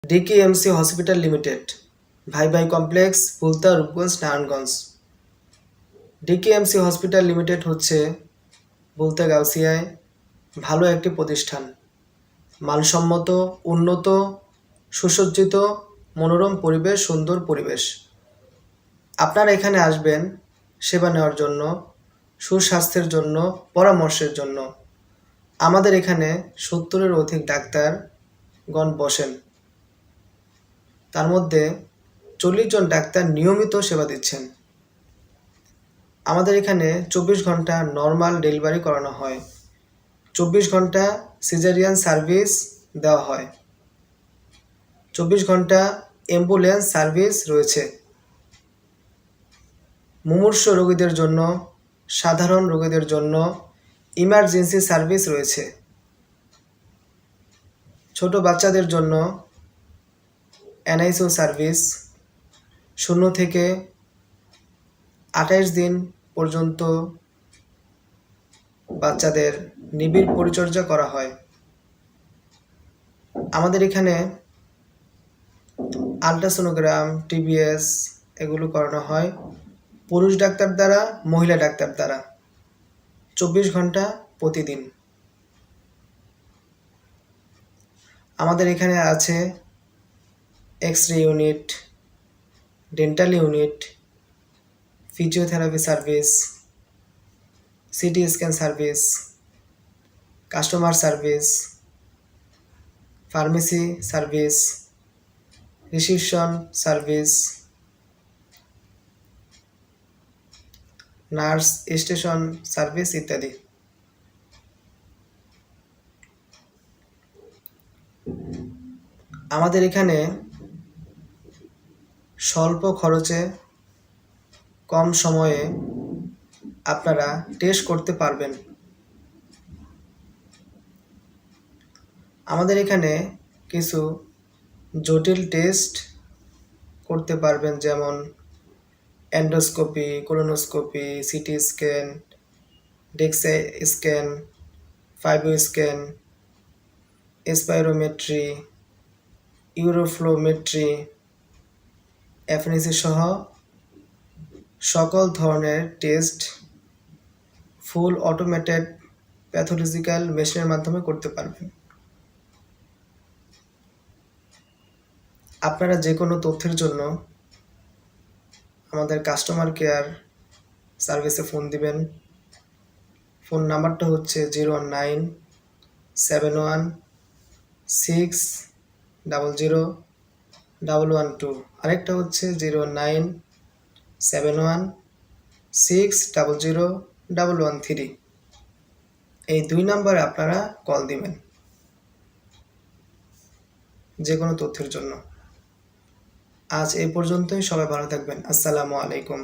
ডিকেএমসি hospital limited, Bhai Bhai complex, Fulta, Rupganj, Narayanganj. DKMC hospital limited হচ্ছে বলতে গাউসিয়ায় ভালো একটি প্রতিষ্ঠান। মানসম্মত, উন্নত, সুসজ্জিত, মনোরম পরিবেশ, সুন্দর পরিবেশ। আপনারা এখানে আসবেন সেবা নেওয়ার জন্য, সুস্বাস্থ্যের জন্য, পরামর্শের জন্য। আমাদের এখানে 70-এর অধিক ডাক্তারগণ বসেন। তার মধ্যে 40 জন ডাক্তার নিয়মিত সেবা দিচ্ছেন। আমাদের এখানে 24 ঘন্টা নর্মাল ডেলিভারি করানো হয়, 24 ঘন্টা সিজারিয়ান সার্ভিস দেওয়া হয়, 24 ঘন্টা অ্যাম্বুলেন্স সার্ভিস রয়েছে। মুমূর্ষু রোগীদের জন্য, সাধারণ রোগীদের জন্য ইমার্জেন্সি সার্ভিস রয়েছে। ছোট বাচ্চাদের জন্য এনআইসিইউ সার্ভিস, 0 থেকে 28 দিন পর্যন্ত বাচ্চাদের নিবিড় পরিচর্যা করা হয়। আমাদের এখানে আল্ট্রাসোনোগ্রাম, টিবিএস এগুলো করানো হয় পুরুষ ডাক্তার দ্বারা, মহিলা ডাক্তার দ্বারা, 24 ঘন্টা প্রতিদিন। আমাদের এখানে আছে x-ray unit, dental unit, physiotherapy service, CT scan service, customer service, pharmacy service, reception service, nurse station service ইত্যাদি। আমাদের এখানে স্বল্প খরচে, কম সময়ে আপনারা টেস্ট করতে পারবেন। আমাদের এখানে কিছু জটিল টেস্ট করতে পারবেন, যেমন endoscopy, colonoscopy, CT scan, DEXA scan, fibro scan, spirometry, uroflowmetry, FNC সহ সকল ধরনের টেস্ট ফুল অটোমেটেড প্যাথোলজিক্যাল মেশিনের মাধ্যমে করতে পারবেন। আপনারা যে কোনো তথ্যের জন্য আমাদের কাস্টমার কেয়ার সার্ভিসে ফোন দিবেন। ফোন নাম্বারটা হচ্ছে 01971600112, আরেকটা হচ্ছে 09716000113। এই 2 নাম্বারে আপনারা কল দিবেন যে কোনো তথ্যের জন্য। আজ এই পর্যন্তই, সবাই ভালো থাকবেন। আসসালামু আলাইকুম।